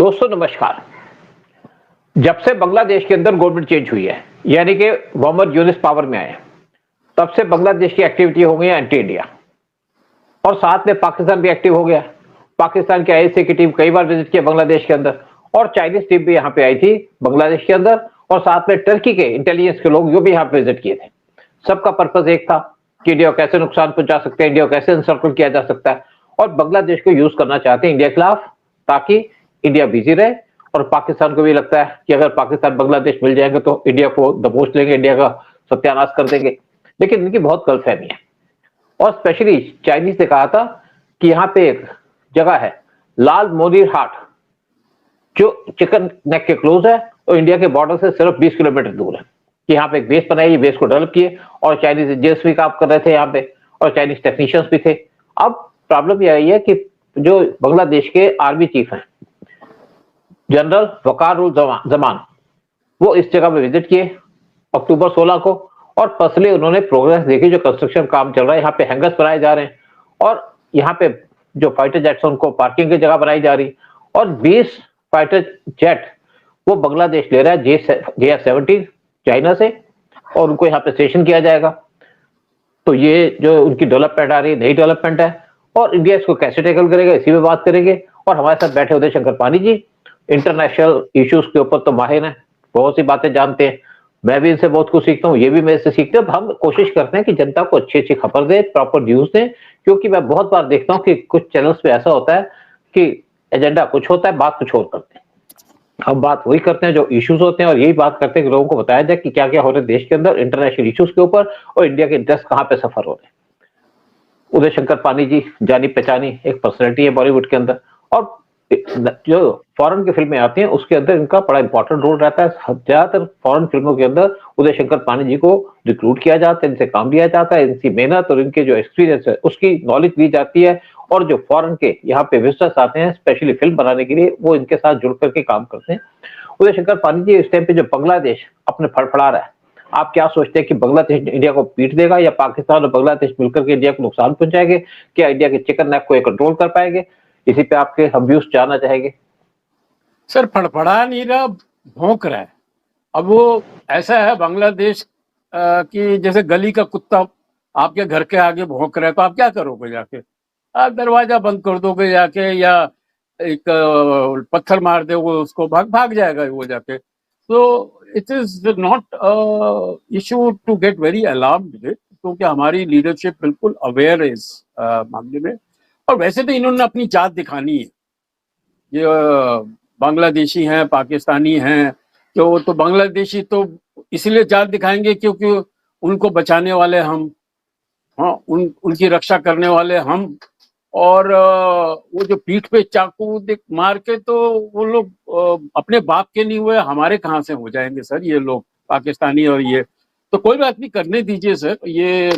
दोस्तों नमस्कार। जब से बांग्लादेश के अंदर गवर्नमेंट चेंज हुई है, यानी कि मोहम्मद यूनुस पावर में आए, तब से बांग्लादेश की एक्टिविटी हो गई है एंटी इंडिया, और साथ में पाकिस्तान भी एक्टिव हो गया। पाकिस्तान के आईएसए की टीम कई बार विजिट किया बांग्लादेश के अंदर, और चाइनीज टीम भी यहाँ पे आई थी बांग्लादेश के अंदर, और साथ में टर्की के इंटेलिजेंस के लोग जो भी यहाँ पे विजिट किए थे। सबका पर्पज एक था कि इंडिया को कैसे नुकसान पहुंचा सकते हैं, इंडिया को कैसे एनसर्कल किया जा सकता है, और बांग्लादेश को यूज करना चाहते हैं इंडिया के खिलाफ, ताकि इंडिया बिजी रहे। और पाकिस्तान को भी लगता है कि अगर पाकिस्तान बांग्लादेश मिल जाएंगे तो इंडिया को दबोच लेंगे, इंडिया का सत्यानाश कर देंगे। लेकिन इनकी बहुत गलतफहमी है, और स्पेशली चाइनीज ने कहा था कि यहाँ पे एक जगह है लाल मोनीर हाट, जो चिकन नेक के क्लोज है और इंडिया के बॉर्डर से सिर्फ 20 किलोमीटर दूर है, कि यहाँ पे एक बेस बनाई, बेस को डेवलप किए, और चाइनीज इंजीनियर्स भी काम कर रहे थे यहाँ पे, और चाइनीज टेक्नीशियंस भी थे। अब प्रॉब्लम यह आई है कि जो बांग्लादेश के आर्मी चीफ हैं जनरल वकार उल जमान, वो इस जगह पे विजिट किए अक्टूबर 16 को, और पर्सनली उन्होंने प्रोग्रेस देखी, जो कंस्ट्रक्शन काम चल रहा है, यहाँ पे हैंगर्स बनाए जा रहे हैं, और यहाँ पे जो फाइटर जेट्स उनको पार्किंग की जगह बनाई जा रही, और 20 फाइटर जेट वो बांग्लादेश ले रहा है JF-17 चाइना से, और उनको यहाँ पे स्टेशन किया जाएगा। तो ये जो उनकी डेवलपमेंट आ रही है, नई डेवलपमेंट है, और इंडिया इसको कैसे टैकल करेगा इसी में बात करेंगे। और हमारे साथ बैठे उदय शंकर पानी जी, इंटरनेशनल इश्यूज के ऊपर तो माहिर हैं, बहुत सी बातें जानते हैं, मैं भी इनसे बहुत कुछ सीखता हूँ, ये भी मेरे से सीखते हैं। हम कोशिश करते हैं कि जनता को अच्छी अच्छी खबर दे, प्रॉपर न्यूज दें, क्योंकि मैं बहुत बार देखता हूँ कि कुछ चैनल्स पे ऐसा होता है कि एजेंडा कुछ होता है, बात कुछ और करते हैं। हम बात वही करते हैं जो इश्यूज होते हैं, और यही बात करते हैं कि लोगों को बताया जाए कि क्या क्या हो रहा है देश के अंदर इंटरनेशनल इश्यूज के ऊपर, और इंडिया के इंटरेस्ट कहाँ पे सफर हो रहे हैं। उदय शंकर पानी जी जानी पहचानी एक पर्सनैलिटी है बॉलीवुड के अंदर, और जो फॉरेन की फिल्में आती हैं उसके अंदर इनका बड़ा इंपॉर्टेंट रोल रहता है। ज्यादातर फॉरेन फिल्मों के अंदर उदय शंकर पानी जी को रिक्रूट किया जाता है, इनसे काम लिया जाता है, इनकी मेहनत और इनके जो एक्सपीरियंस है उसकी नॉलेज दी जाती है, और जो फॉरेन के यहाँ पे विजिटर्स आते हैं स्पेशली फिल्म बनाने के लिए, वो इनके साथ जुड़ करके काम करते हैं। उदय शंकर पानी जी, इस टाइम पे जो बांग्लादेश अपने फड़फड़ा रहा है, आप क्या सोचते हैं कि बांग्लादेश इंडिया को पीट देगा, या पाकिस्तान और बांग्लादेश मिलकर के इंडिया को नुकसान पहुंचाएंगे? क्या इंडिया के चिकन नेक को कंट्रोल कर पाएंगे? इसी पे आपके हम व्यूज जानना चाहेंगे। सर, फड़फड़ा नहीं रहा, भौंक रहा है। अब वो ऐसा है बांग्लादेश कि जैसे गली का कुत्ता आपके घर के आगे भौंक रहा है, तो आप क्या करोगे जाके? आप दरवाजा बंद कर दोगे जाके, या एक पत्थर मार दोगे उसको, भाग जाएगा वो जाके। तो it is not issue to get very alarmed with, क्योंकि हमारी लीडरशिप बिल्कुल अवेयर है इस मामले में। और वैसे तो इन्होंने अपनी जात दिखानी है, ये बांग्लादेशी हैं, पाकिस्तानी हैं, तो वो तो बांग्लादेशी तो इसलिए जात दिखाएंगे क्योंकि उनको बचाने वाले हम, हाँ, उनकी रक्षा करने वाले हम। और वो जो पीठ पे चाकू मार के, तो वो लोग अपने बाप के नहीं हुए, हमारे कहाँ से हो जाएंगे सर ये लोग पाकिस्तानी? और ये तो कोई बात नहीं, करने दीजिए सर। ये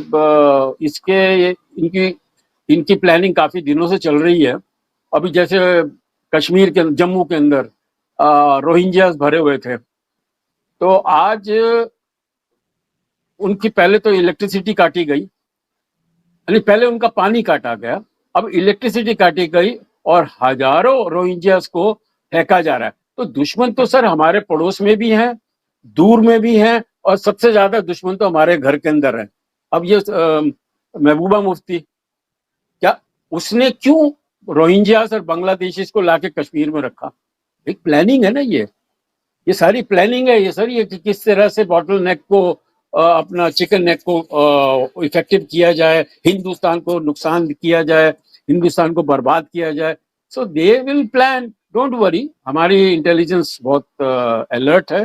इनकी प्लानिंग काफी दिनों से चल रही है। अभी जैसे कश्मीर के, जम्मू के अंदर रोहिंग्यास भरे हुए थे, तो आज उनकी पहले तो इलेक्ट्रिसिटी काटी गई, यानी पहले उनका पानी काटा गया, अब इलेक्ट्रिसिटी काटी गई, और हजारों रोहिंग्यास को फेंका जा रहा है। तो दुश्मन तो सर हमारे पड़ोस में भी हैं, दूर में भी हैं, और सबसे ज्यादा दुश्मन तो हमारे घर के अंदर है। अब ये महबूबा मुफ्ती, क्या उसने क्यों रोहिंग्यास और बांग्लादेशीज को लाके कश्मीर में रखा? एक प्लानिंग है ना, ये सारी प्लानिंग है ये सर। ये कि किस तरह से बॉटल नेक को, अपना चिकन नेक को इफेक्टिव किया जाए, हिंदुस्तान को नुकसान किया जाए, हिंदुस्तान को बर्बाद किया जाए। So they will plan, don't worry. हमारी इंटेलिजेंस बहुत अलर्ट है,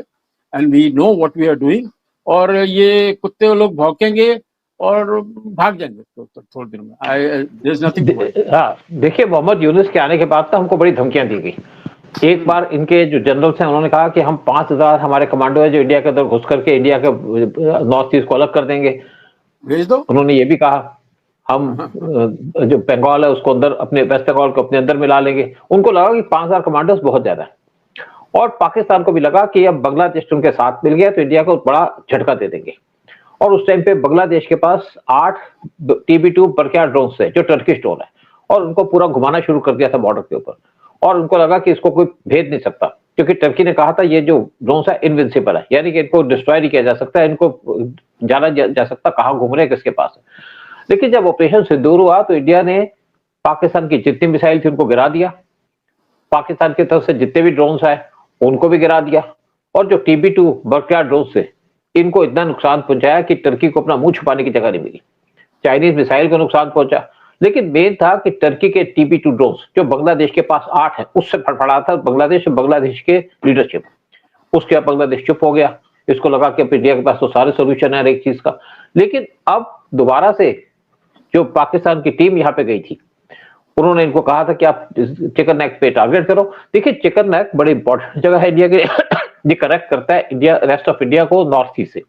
and we know what we are doing. और ये कुत्ते लोग भौंकेंगे और भाग जाएंगे तो थोड़ी देर में। There is nothing to worry. हाँ, देखिए, मोहम्मद यूनुस के आने के बाद तो हमको बड़ी धमकियां दी गई। एक बार इनके जो जनरल्स हैं उन्होंने कहा कि हम 5000 हमारे कमांडो है जो इंडिया के अंदर घुस करके इंडिया के नॉर्थ ईस्ट को अलग कर देंगे, भेज दो। उन्होंने ये भी कहा हम जो बंगाल है उसको अंदर, अपने वेस्ट बंगाल को अपने अंदर मिला लेंगे। उनको लगा कि 5000 कमांडोज बहुत ज्यादा है, और पाकिस्तान को भी लगा कि अब बांग्लादेश उनके साथ मिल गया तो इंडिया को बड़ा झटका दे देंगे। और उस टाइम पे बांग्लादेश के पास 8 TB2 बरक्या ड्रोन थे जो टर्किश ड्रोन है, और उनको पूरा घुमाना शुरू कर दिया था बॉर्डर के ऊपर। और उनको लगा कि इसको कोई भेद नहीं सकता, क्योंकि टर्की ने कहा था ये जो ड्रोन्स है इनविंसिबल है, यानी कि इनको डिस्ट्रॉय नहीं किया जा सकता, इनको जाना जा सकता कहाँ घूम रहे हैं, किसके पास है। लेकिन जब ऑपरेशन सिंदूर हुआ तो इंडिया ने पाकिस्तान की जितनी मिसाइल थी उनको गिरा दिया, पाकिस्तान की तरफ से जितने भी ड्रोन्स आए उनको भी गिरा दिया, और जो TB2 बर्कयार्ड ड्रोन थे इनको इतना नुकसान पहुंचाया कि टर्की को अपना मुंह छुपाने की जगह नहीं मिली। चाइनीज मिसाइल को नुकसान पहुंचा, लेकिन मेन था कि टर्की के TB2 ड्रोन्स जो बांग्लादेश के पास 8 है उससे फड़फड़ा था बांग्लादेश के लीडरशिप। उसके बाद बांग्लादेश चुप हो गया, इसको लगा कि इंडिया के पास तो सारे सोल्यूशन है हर एक चीज का। लेकिन अब दोबारा से जो पाकिस्तान की टीम यहाँ पे गई थी, उन्होंने इनको कहा था कि आप चिकन नेक पे टारगेट करो। देखिए चिकन नेक बड़ी इंपॉर्टेंट जगह है इंडिया के ये कनेक्ट करता है इंडिया रेस्ट ऑफ इंडिया को नॉर्थ ईस्ट से,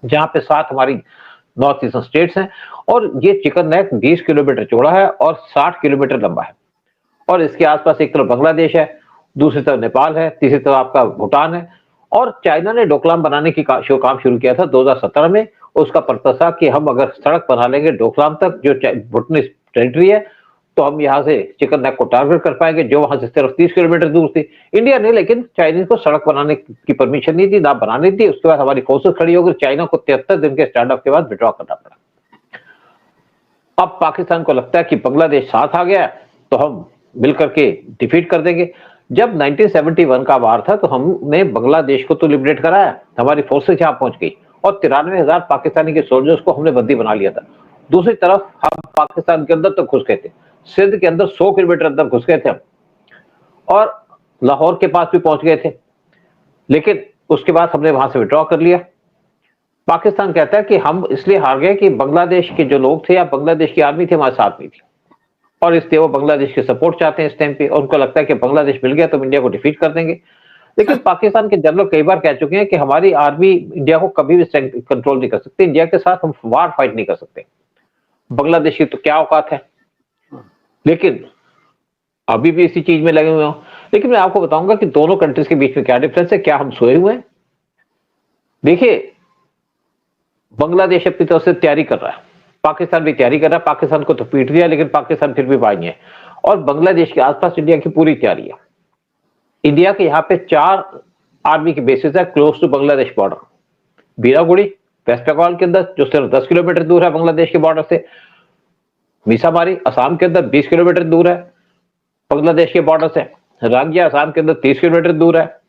जहां पे 7 हमारी नॉर्थ ईस्टर्न स्टेट्स हैं, और ये चिकन नेक 20 किलोमीटर चौड़ा है और 60 किलोमीटर लंबा है। और इसके आसपास एक तरफ बांग्लादेश है, दूसरी तरफ नेपाल है, तीसरी तरफ आपका भूटान है। और चाइना ने डोकलाम बनाने की काम शुरू किया था 2017 में। उसका पर्पस था कि हम अगर सड़क बना लेंगे डोकलाम तक, जो भूटानी टेरिटरी है, तो हम यहाँ से चिकन नेक को टारगेट कर पाएंगे, जो वहां से सिर्फ 30 किलोमीटर दूर थी। इंडिया ने लेकिन चाइनीज को सड़क बनाने की परमिशन नहीं दी, ना बनाने दी। उसके बाद हमारी फोर्सेस खड़ी हो गई, चाइना को 73 दिन के स्टैंड ऑफ के बाद विड्रॉ करना पड़ा। अब पाकिस्तान को लगता है कि बांग्लादेश साथ आ गया तो हम मिलकर के डिफीट कर देंगे। जब 1971 का वार था तो हमने बांग्लादेश को तो लिबरेट कराया, हमारी फोर्सेस यहाँ पहुंच गई और 93,000 पाकिस्तानी के सोल्जर्स को हमने बंदी बना लिया था। दूसरी तरफ हम पाकिस्तान के अंदर तक घुस गए थे, सिंध के अंदर 100 किलोमीटर अंदर घुस गए थे हम, और लाहौर के पास भी पहुंच गए थे। लेकिन उसके बाद हमने वहां से विड्रॉ कर लिया। पाकिस्तान कहता है कि हम इसलिए हार गए कि बांग्लादेश के जो लोग थे या बांग्लादेश की आर्मी थी हमारे साथ नहीं थी, और इसलिए वो बांग्लादेश की सपोर्ट चाहते हैं इस टाइम पे, और उनको लगता है कि बांग्लादेश मिल गया तो हम इंडिया को डिफीट कर देंगे। लेकिन पाकिस्तान के जनरल कई बार कह चुके हैं कि हमारी आर्मी इंडिया को कभी भी कंट्रोल नहीं कर सकती, इंडिया के साथ हम वार फाइट नहीं कर सकते, बांग्लादेश की तो क्या औकात है। लेकिन अभी भी इसी चीज में लगे हुए हो। लेकिन मैं आपको बताऊंगा कि दोनों कंट्रीज के बीच में क्या डिफरेंस है, क्या हम सोए हुए हैं। देखिए बांग्लादेश अपनी तरफ से तैयारी कर रहा है, पाकिस्तान भी तैयारी कर रहा है, पाकिस्तान को तो पीट दिया लेकिन पाकिस्तान फिर भी बाई है, और बांग्लादेश के आसपास इंडिया की पूरी तैयारी है। इंडिया के यहाँ पे 4 आर्मी की बेसिस है close to Bangladesh border. Biraguri West Bengal के अंदर जो सिर्फ 10 किलोमीटर दूर है बांग्लादेश के बॉर्डर से, मीसामारी असम के अंदर 20 किलोमीटर दूर है बांग्लादेश के बॉर्डर से, रांगिया असम के अंदर 30 किलोमीटर दूर है,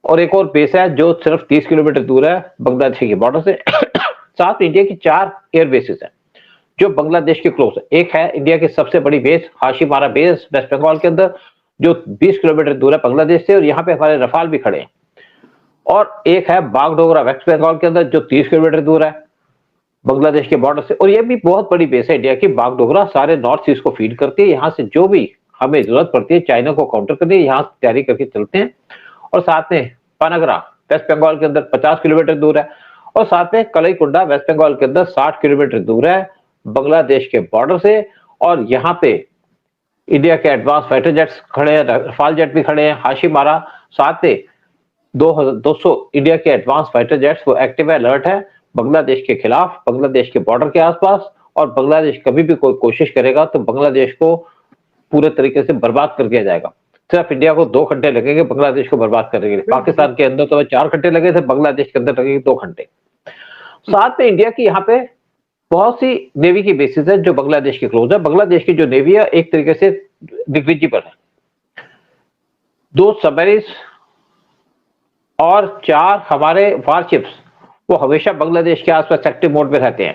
और एक और बेस है जो सिर्फ 30 किलोमीटर दूर है बांग्लादेश के बॉर्डर से। साथ इंडिया की 4 एयर बेसिस है जो बांग्लादेश के क्लोज है। एक है इंडिया की सबसे बड़ी base Hashimara base waste Bengal के अंदर जो 20 किलोमीटर दूर है बांग्लादेश से, और यहाँ पे हमारे रफाल भी खड़े हैं। और एक है बागडोगरा वेस्ट बंगाल के अंदर जो 30 किलोमीटर दूर है बांग्लादेश के बॉर्डर से, और ये भी बहुत बड़ी बेस है इंडिया की। बागडोगरा सारे नॉर्थ ईस्ट को फीड करती है, यहाँ से जो भी हमें जरूरत पड़ती है चाइना को काउंटर करने यहाँ तैयारी करके चलते हैं। और साथ में पनागरा वेस्ट बंगाल के अंदर 50 किलोमीटर दूर है, और साथ में कलईकुंडा वेस्ट बंगाल के अंदर 60 किलोमीटर दूर है बांग्लादेश के बॉर्डर से। और यहाँ पे इंडिया के एडवांस फाइटर जेट्स खड़े हैं, रफाल जेट भी खड़े हैं, हाशीमारा, साथ में 200 इंडिया के एडवांस फाइटर जेट्स वो एक्टिव है, अलर्ट है बांग्लादेश के खिलाफ, बांग्लादेश के बॉर्डर के आसपास। और बांग्लादेश कभी भी कोई कोशिश करेगा तो बांग्लादेश को पूरे तरीके से बर्बाद कर दिया जाएगा। सिर्फ इंडिया को 2 घंटे लगेंगे बांग्लादेश को बर्बाद करने के लिए। पाकिस्तान के अंदर तो 4 घंटे लगे थे, बांग्लादेश के अंदर लगेंगे 2 घंटे। साथ में इंडिया की यहाँ पे बहुत सी नेवी की बेसिस है जो बांग्लादेश के क्लोज है। बांग्लादेश की जो नेवी है एक तरीके से निग्लिजिबल है। 2 सबमरीन्स और 4 हमारे वारशिप्स वो हमेशा बांग्लादेश के आसपास एक्टिव मोड में रहते हैं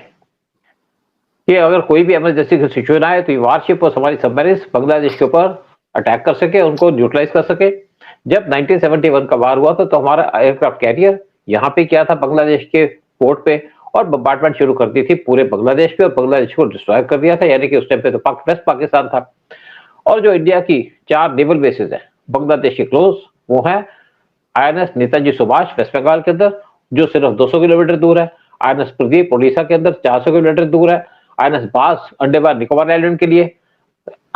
कि अगर कोई भी इमरजेंसी की सिचुएशन आए तो ये वारशिप और हमारी सबमरीन्स बांग्लादेश के ऊपर अटैक कर सके, उनको न्यूट्रलाइज कर सके। जब 1971 का वार हुआ था तो हमारा एयरक्राफ्ट कैरियर यहाँ पे क्या था बांग्लादेश के पोर्ट पे, और बम्बार्डमेंट शुरू कर दी थी पूरे बांग्लादेश पे, और बांग्लादेश को डिस्ट्रॉय कर दिया था। यानी कि उस टाइम पे तो वेस्ट पाकिस्तान था। और जो इंडिया की 4 नेवल बेसिस है बांग्लादेश के क्लोज वो है INS नेताजी सुभाष वेस्ट बंगाल के अंदर जो सिर्फ 200 किलोमीटर दूर है, INS प्रदीप उड़ीसा के अंदर 400 किलोमीटर दूर है, INS बास अंडमान निकोबार आइलैंड के लिए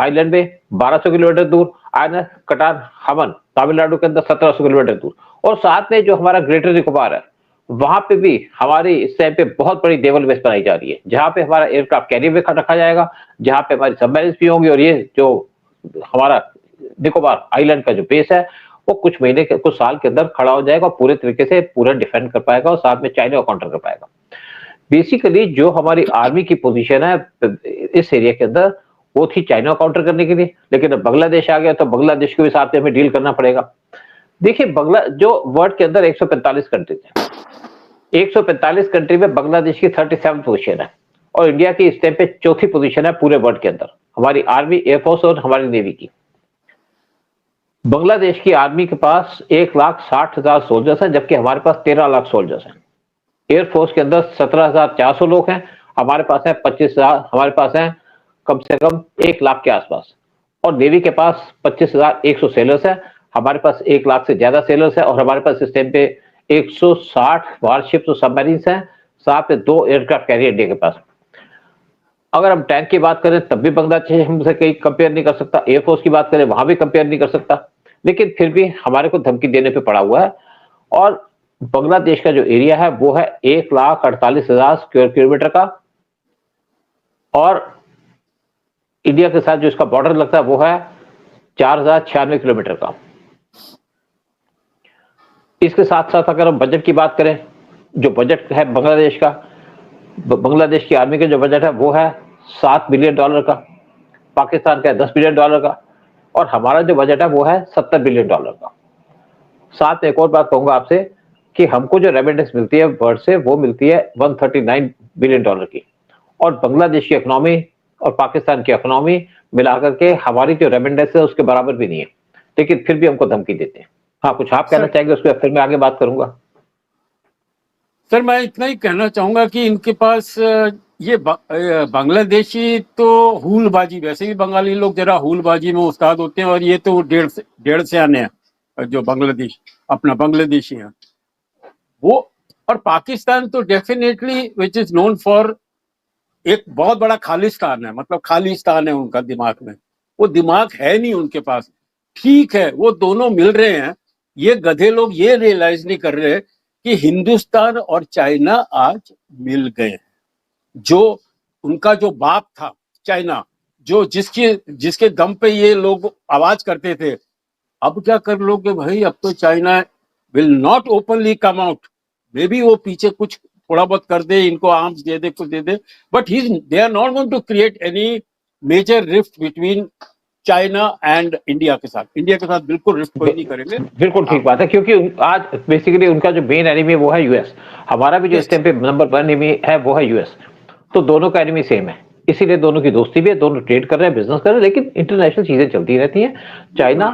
आइलैंड में 1200 किलोमीटर दूर, INS कटान हमन तमिलनाडु के अंदर 1700 किलोमीटर दूर। और साथ में जो हमारा ग्रेटर निकोबार है वहां पे भी हमारी इस टाइम पे बहुत बड़ी नेवल बेस बनाई जा रही है, जहां पे हमारा एयरक्राफ्ट कैरियर भी रखा जाएगा, जहां पे हमारी सबमरीन्स भी होंगी, और ये जो हमारा निकोबार आइलैंड का जो बेस है वो कुछ महीने के कुछ साल के अंदर खड़ा हो जाएगा और पूरे तरीके से पूरा डिफेंड कर पाएगा और साथ में चाइना को काउंटर कर पाएगा। बेसिकली जो हमारी आर्मी की पोजीशन है इस एरिया के अंदर वो थी चाइना को काउंटर करने के लिए, लेकिन अब बांग्लादेश आ गया तो बांग्लादेश के भी साथ हमें डील करना पड़ेगा। देखिए बांग्ला जो वर्ल्ड के अंदर 145 कंट्रीज है, 145 कंट्री में बांग्लादेश की 37 पोजीशन है और इंडिया की इस टाइम पे चौथी पोजीशन है पूरे वर्ल्ड के अंदर, हमारी आर्मी, एयरफोर्स और हमारी नेवी की। बांग्लादेश की आर्मी के पास 1,60,000 सोल्जर्स हैं जबकि हमारे पास 13 लाख सोल्जर्स हैं। एयरफोर्स के अंदर 17,400 लोग हैं, हमारे पास है 25,000, हमारे पास है कम से कम 1 लाख के आसपास। और नेवी के पास 25,100 सेलर्स है, हमारे पास 1 लाख से ज्यादा सेलर्स है और हमारे पास इस टाइम पे 160 वारशिप्स और सबमरीन्स हैं, साथ में 2 एयरक्राफ्ट कैरियर इंडिया के पास। अगर हम टैंक की बात करें तब भी बांग्लादेश हमसे कहीं कंपेयर नहीं कर सकता, एयरफोर्स की बात करें वहां भी कंपेयर नहीं कर सकता, लेकिन फिर भी हमारे को धमकी देने पे पड़ा हुआ है। और बांग्लादेश का जो एरिया है वो है 1,48,000 स्क्वायर किलोमीटर का और इंडिया के साथ जो इसका बॉर्डर लगता है वो है 4,096 किलोमीटर का। इसके साथ साथ अगर हम बजट की बात करें, जो बजट है बांग्लादेश का, बांग्लादेश की आर्मी का जो बजट है वो है $7 बिलियन का, पाकिस्तान का है $10 बिलियन का और हमारा जो बजट है वो है $70 बिलियन का। साथ में एक और बात कहूंगा आपसे कि हमको जो रेमिटेंस मिलती है वर्ल्ड से वो मिलती है $139 बिलियन की और बांग्लादेश की इकोनॉमी और पाकिस्तान की इकोनॉमी मिलाकर के हमारी जो रेमिटेंस है उसके बराबर भी नहीं है, लेकिन फिर भी हमको धमकी देते हैं। हाँ, कुछ आप कहना चाहेंगे उसके फिर मैं आगे बात करूंगा। सर मैं इतना ही कहना चाहूंगा कि इनके पास ये बांग्लादेशी तो हुलबाजी, वैसे भी बंगाली लोग जरा हुलबाजी में उस्ताद होते हैं और ये तो डेढ़ से आने हैं जो बांग्लादेश अपना बांग्लादेशी हैं वो। और पाकिस्तान तो definitely which is known for एक बहुत बड़ा खालिस्तान है, मतलब खालिस्तान है उनका दिमाग में, वो दिमाग है नहीं उनके पास। ठीक है वो दोनों मिल रहे हैं, ये गधे लोग ये रियलाइज नहीं कर रहे कि हिंदुस्तान और चाइना आज मिल गए। जो उनका जो बाप था चाइना, जो जिसके दम पे ये लोग आवाज करते थे, अब क्या कर लोगे भाई, अब तो China will not openly come out, may be वो पीछे कुछ थोड़ा बहुत कर दे, इनको आर्म्स दे दे, कुछ दे दे, but they are not going to create any major rift between China and India के साथ। इंडिया के साथ बिल्कुल रिफ्ट कोई नहीं करेंगे। बिल्कुल ठीक बात है, क्योंकि आज बेसिकली उनका जो मेन एनिमी वो है यूएस, हमारा भी जो इस टाइम पे नंबर 1 एनिमी है वो है यूएस, तो दोनों का एनिमी सेम है, इसीलिए दोनों की दोस्ती भी है, दोनों ट्रेड कर रहे हैं, बिजनेस कर रहे हैं, लेकिन इंटरनेशनल चीजें चलती रहती हैं। चाइना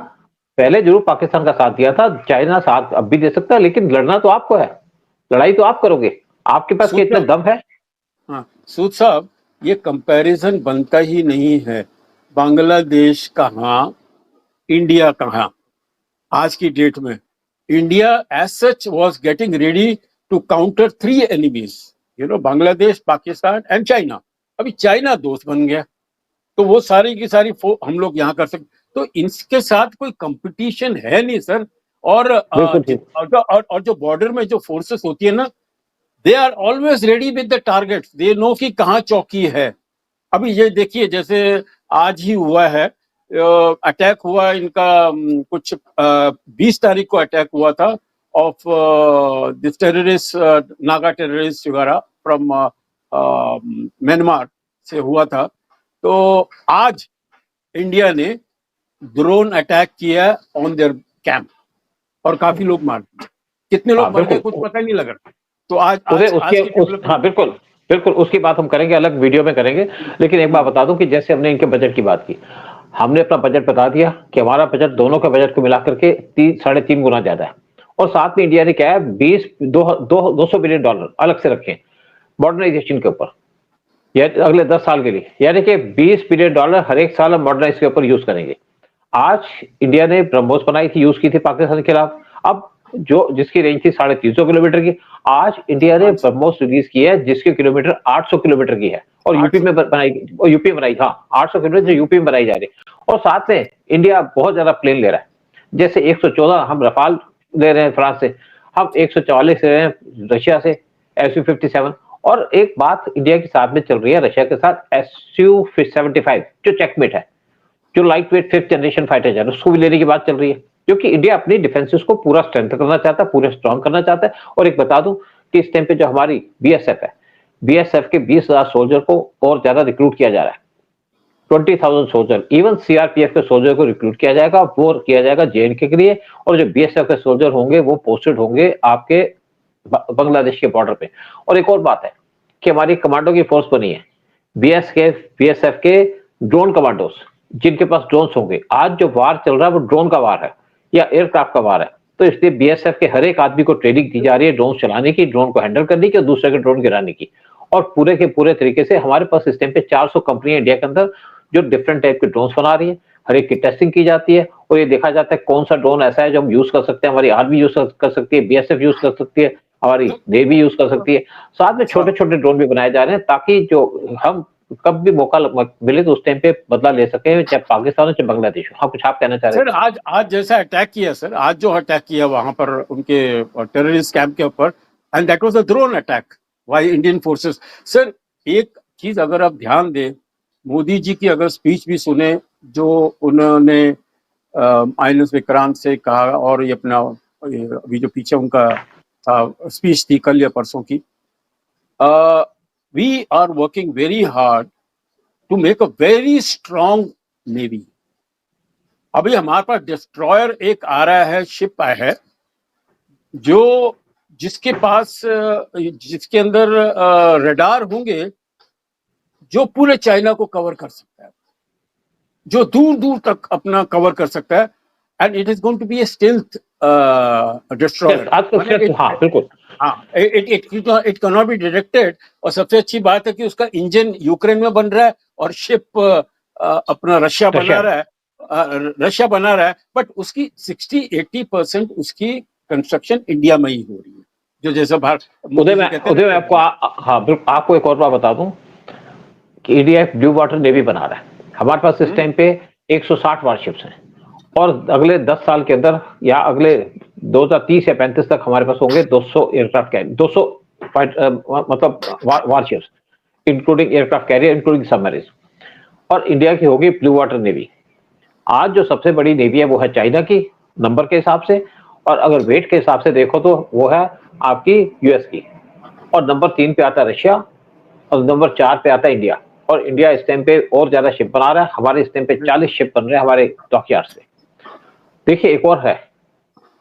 पहले जरूर पाकिस्तान का साथ दिया था, चाइना साथ अब भी दे सकता है, लेकिन लड़ना तो आपको है, लड़ाई तो आप करोगे, आपके पास कितना दम है। हाँ सूद साहब, ये कंपैरिजन बनता ही नहीं है। बांग्लादेश कहाँ, इंडिया कहाँ। आज की डेट में India as such was getting ready to counter 3 enemies, Bangladesh, Pakistan and China. अभी चाइना दोस्त बन गया तो वो सारी की सारी हम लोग यहाँ कर सकते, तो इनके साथ कोई कंपटीशन है नहीं सर। और जो बॉर्डर में जो फोर्सेस होती है ना, they are always ready with the target, they know कि कहाँ चौकी है। अभी ये देखिए जैसे आज ही हुआ है, अटैक हुआ इनका कुछ 20 तारीख को अटैक हुआ था of this terrorist, Naga terrorist वगैरह फ्रॉम म्यांमार से हुआ था। तो आज इंडिया ने ड्रोन अटैक किया ऑन देयर कैंप और काफी लोग मार दिए। कितने लोग मर गए कुछ पता नहीं लगा। तो आज हाँ बिल्कुल बिल्कुल, उसकी बात हम करेंगे, अलग वीडियो में करेंगे। लेकिन एक बात बता दूं कि जैसे हमने इनके बजट की बात की, हमने अपना बजट बता दिया कि हमारा बजट दोनों के बजट को मिलाकर के 3-3.5 गुना ज्यादा है, और साथ में इंडिया ने क्या है 200 बिलियन डॉलर अलग से रखे मॉडर्नाइजेशन के ऊपर, अगले 10 साल के लिए, यानी कि 20 बिलियन डॉलर हर एक साल हम मॉडर्नाइज के ऊपर यूज करेंगे। आज इंडिया ने ब्रह्मोस बनाई थी, यूज की थी पाकिस्तान के खिलाफ, अब जिसकी रेंज थी 350 किलोमीटर की, आज इंडिया ने ब्रह्मोस रिलीज की है जिसकी किलोमीटर 800 किलोमीटर की है, और यूपी में बनाई, और यूपी बनाई, हाँ 800 किलोमीटर यूपी में बनाई जा रही है। और साथ में इंडिया बहुत ज्यादा प्लेन ले रहा है, जैसे 114 हम रफाल ले रहे हैं फ्रांस से, हम 144 ले रहे हैं रशिया से Su-57, और एक बात इंडिया के साथ में चल रही है रशिया के साथ Su-75 जो चेकमेट है, जो light weight 5th generation fighter jet उसको भी लेने की बात चल रही है, क्योंकि इंडिया अपनी डिफेंसेस को पूरा स्ट्रेंथ करना चाहता है, पूरे स्ट्रांग करना चाहता है। और एक बता दूं कि इस टाइम पे जो हमारी बीएसएफ है, बीएसएफ के 20,000 सोल्जर को और ज्यादा रिक्रूट किया जा रहा है, 20,000 सोल्जर, इवन सीआरपीएफ के सोल्जर को रिक्रूट किया जाएगा, वो किया जाएगा जेएनके के लिए। और जो बीएसएफ के सोल्जर होंगे वो पोस्टेड होंगे आपके बांग्लादेश के बॉर्डर पे। और एक और बात है कि हमारी कमांडो की फोर्स बनी है, बीएसएफ के ड्रोन कमांडोस, जिनके पास ड्रोन्स होंगे। आज जो वार चल रहा है वो ड्रोन का वार है या एयरक्राफ्ट का वार है, तो इसलिए बीएसएफ के हर एक आदमी को ट्रेनिंग दी जा रही है ड्रोन चलाने की, ड्रोन को हैंडल करने की और दूसरे के ड्रोन गिराने की। और पूरे के पूरे तरीके से हमारे पास इस टाइम पे 400 कंपनियां इंडिया के अंदर जो डिफरेंट टाइप के ड्रोन्स बना रही है, हर एक की टेस्टिंग की जाती है और ये देखा जाता है कौन सा ड्रोन ऐसा है जो हम यूज कर सकते हैं, हमारी आर्मी यूज कर सकती है, बीएसएफ यूज कर सकती है, हमारी नेवी यूज कर सकती है। साथ में छोटे छोटे ड्रोन भी बनाए जा रहे हैं ताकि जो हम कब भी मौका मिले तो उस टाइम पे बदला ले सके, चाहे पाकिस्तान हो चाहे बांग्लादेश हो। हाँ, कुछ आप कहना चाह रहे सर आज जैसा अटैक किया सर, आज जो अटैक किया वहां पर उनके टेररिस्ट कैंप के ऊपर, and that was a drone attack by Indian forces. Sir एक चीज अगर आप ध्यान दें, मोदी जी की अगर स्पीच भी सुने जो उन्होंने आईएनएस विक्रांत से कहा, और ये अपना अभी जो पीछे उनका स्पीच थी कल या परसों की, we are working very hard to make a very strong navy. अभी हमारे पास डिस्ट्रॉयर एक आ रहा है, शिप आया है, जो जिसके पास जिसके अंदर रडार होंगे जो पूरे चाइना को कवर कर सकता है, जो दूर दूर तक अपना कवर कर सकता है, and it is going to be a stealth destroyer. हाँ बिल्कुल, हाँ, it can not be detected. और सबसे अच्छी बात है कि उसका इंजन यूक्रेन में बन रहा है और शिप अपना रशिया बना रहा है, बट उसकी 60-80% उसकी कंस्ट्रक्शन इंडिया में ही हो रही है। जो जैसा उदय में आपको हाँ बिल्कुल, आपको एक और बात बता दूं कि इंडिया एक ब्लू वाटर नेवी बना रहा है। हमारे पास इस टाइम पे 160 वारशिप्स हैं और अगले 10 साल के अंदर या अगले 2030 या 35 तक हमारे पास होंगे 200 एयरक्राफ्ट कैरियर, 200 मतलब warships, including aircraft carrier, including submarine. और इंडिया की होगी ब्लू वाटर नेवी। आज जो सबसे बड़ी नेवी है वो है चाइना की नंबर के हिसाब से, और अगर वेट के हिसाब से देखो तो वो है आपकी यूएस की, और नंबर 3 पे आता है रशिया, और नंबर 4 पे आता है इंडिया। और इंडिया इस टाइम पे और ज्यादा शिप बना रहा है, हमारे इस टाइम पे 40 शिप बन रहे हैं हमारे डॉकयार्ड से। देखिए एक और है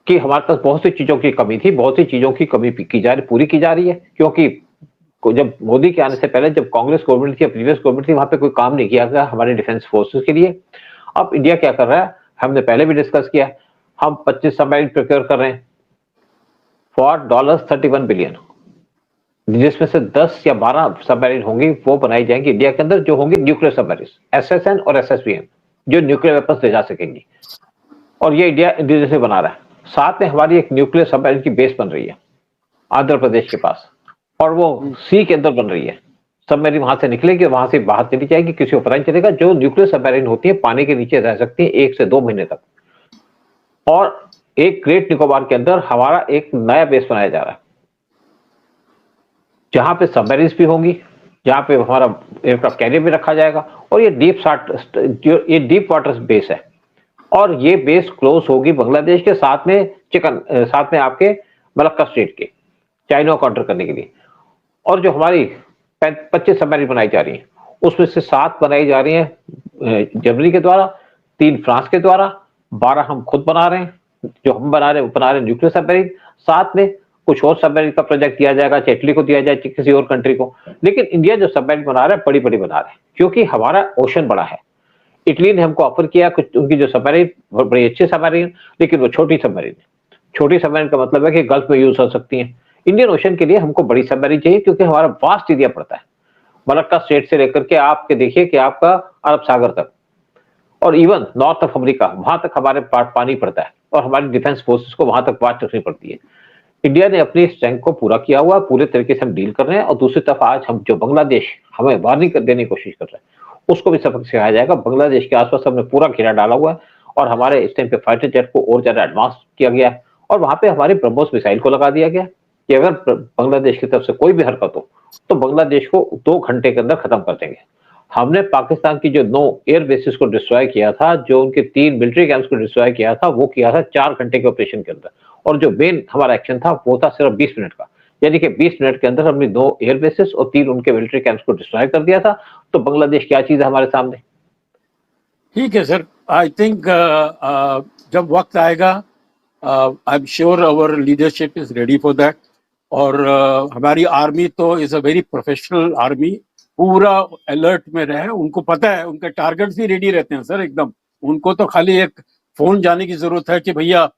कि हमारे पास बहुत सी चीजों की कमी थी, बहुत सी चीजों की कमी पूरी की जा रही है, क्योंकि जब मोदी के आने से पहले जब कांग्रेस गवर्नमेंट थी, प्रीवियस गवर्नमेंट थी, वहां पे कोई काम नहीं किया गया हमारे डिफेंस फोर्सेस के लिए। अब इंडिया क्या कर रहा है, हमने पहले भी डिस्कस किया, हम 25 सबमरीन प्रोक्योर कर रहे हैं फॉर $31 बिलियन, जिसमें से 10 या 12 सबमरीन होंगी वो बनाई जाएंगी इंडिया के अंदर, जो होंगी न्यूक्लियर सबमरीन, एसएसएन और एसएसबीएम, जो न्यूक्लियर वेपन्स ले जा सकेंगी। और ये इंडिया से बना रहा है। साथ में हमारी एक न्यूक्लियर सबमरीन की बेस बन रही है आंध्र प्रदेश के पास, और वो सी के अंदर बन रही है। सबमरीन वहां से निकलेगी, वहां से बाहर चली जाएगी, किसी को पता नहीं चलेगा। जो न्यूक्लियर सबमरीन होती है पानी के नीचे रह सकती है 1 से 2 महीने तक। और एक ग्रेट निकोबार के अंदर हमारा एक नया बेस बनाया जा रहा है, जहां पे सबमरीन्स भी होंगी, जहां पे हमारा एयरक्राफ्ट कैरियर भी रखा जाएगा। और ये डीप वाटर बेस है, और ये बेस क्लोज होगी बांग्लादेश के साथ में आपके मलक्का स्ट्रेट के, चाइना को काउंटर करने के लिए। और जो हमारी 25 सबमरीन बनाई जा रही हैं, उसमें से 7 बनाई जा रही हैं जर्मनी के द्वारा, 3 फ्रांस के द्वारा, 12 हम खुद बना रहे हैं। जो हम बना रहे हैं न्यूक्लियर सबमरीन। साथ में कुछ और सबमरीन का प्रोजेक्ट दिया जाएगा, चाहे इटली को दिया जाए, किसी और कंट्री को। लेकिन इंडिया जो सबमरीन बना रहा है बड़ी बड़ी बना रहा है, क्योंकि हमारा ओशन बड़ा है। इटली ने हमको ऑफर किया कुछ उनकी जो सबमरीन, बड़ी अच्छी सबमरीन, लेकिन वो छोटी सबमरीन है। छोटी सबमरीन का मतलब है कि गल्फ में यूज हो सकती है। इंडियन ओशन के लिए हमको बड़ी सबमरीन चाहिए, क्योंकि हमारा वास्ट एरिया पड़ता है, मलक्का स्ट्रेट से लेकर के आपके देखिए कि आपका अरब सागर तक, और इवन नॉर्थ ऑफ अमेरिका, वहां तक हमारे पानी पड़ता है, और हमारी डिफेंस फोर्सेस को वहां तक बात रखनी पड़ती है। इंडिया ने अपनी स्ट्रेंथ को पूरा किया हुआ, पूरे तरीके से हम डील कर रहे हैं। और दूसरी तरफ आज हम जो बांग्लादेश हमें वार्निंग देने की कोशिश कर रहे हैं, उसको भी सबक सिखाया जाएगा। बांग्लादेश के आसपास हमने पूरा घेरा डाला हुआ है, और हमारे इस टाइम पे फाइटर जेट को और ज्यादा एडवांस किया गया है, और वहां पे हमारे ब्रह्मोस मिसाइल को लगा दिया गया कि अगर बांग्लादेश की तरफ से कोई भी हरकत हो तो बांग्लादेश को 2 घंटे के अंदर खत्म कर देंगे। हमने पाकिस्तान की जो 9 एयर बेसिस को डिस्ट्रॉय किया था, जो उनके 3 मिलिट्री कैंप्स को डिस्ट्रॉय किया था, वो किया था 4 घंटे के ऑपरेशन के अंदर। और जो मेन हमारा एक्शन था, वो था सिर्फ 20 मिनट का। यानी कि 20 मिनट के अंदर हमने 2 एयर बेसिस और 3 उनके मिलिट्री कैंप्स को डिस्ट्रॉय कर दिया था। तो बांग्लादेश क्या चीज़ है हमारे सामने? ठीक है सर, आई थिंक जब वक्त आएगा, I am sure our leadership is ready for that. और हमारी आर्मी तो is a very professional army, पूरा अलर्ट में रहे। उनको पता है, उनके टारगेट्स भी रेडी रहते हैं सर एकदम। उनको तो खाली एक फोन जाने की जरूरत है कि भैया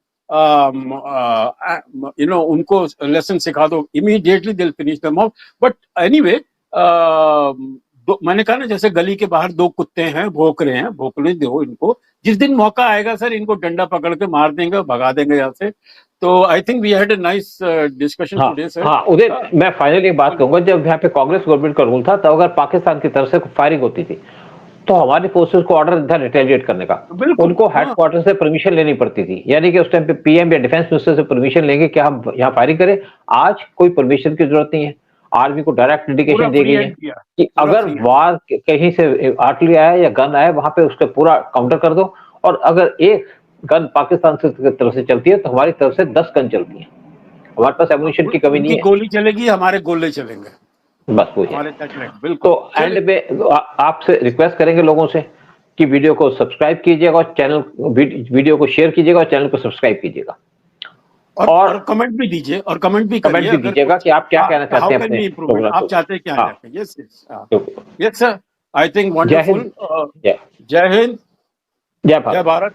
उनको लेसन सिखा दो, immediately they will finish them of. But anyway, मैंने कहा ना, जैसे गली के बाहर 2 कुत्ते हैं, भौंक रहे हैं, भौंकने दो इनको। जिस दिन मौका आएगा सर, इनको डंडा पकड़ के मार देंगे, भगा देंगे यहाँ से। तो I think we had a nice discussion today sir. हाँ, उदय, मैं फाइनली एक बात कहूंगा, जब यहाँ पे कांग्रेस गवर्नमेंट का रूल था, तब अगर पाकिस्तान की तरफ से फायरिंग होती थी, तो हमारी फोर्सेस को ऑर्डर था रिटेलिएट करने का। उनको हेडक्वार्टर से परमिशन लेनी पड़ती थी, यानी कि उस टाइम पे पीएम या डिफेंस मिनिस्टर से परमिशन लेंगे कि हम यहाँ फायरिंग करें। आज कोई परमिशन की जरूरत नहीं है, आर्मी को डायरेक्ट इंडिकेशन दी गई है कि अगर वार कहीं से आर्टिलरी आया या गन आया, वहां पे उसका पूरा काउंटर कर दो। और अगर एक गन पाकिस्तान से तरफ से चलती है, तो हमारी तरफ से 10 गन चलती है। हमारे पास एमुनिशन की कमी नहीं है। गोली चलेगी, हमारे गोले चलेंगे, बस वो हमारे बिल्कुल। तो एंड में आपसे रिक्वेस्ट करेंगे लोगों से कि वीडियो को सब्सक्राइब कीजिएगा और चैनल वीडियो को शेयर कीजिएगा और चैनल को सब्सक्राइब कीजिएगा। और कमेंट भी दीजिए, और कमेंट भी दीजिएगा कि आप क्या कहना चाहते हैं अपने प्रोग्राम, आप चाहते हैं क्या। Yes yes sir, I think wonderful. जय हिंद, जय भारत।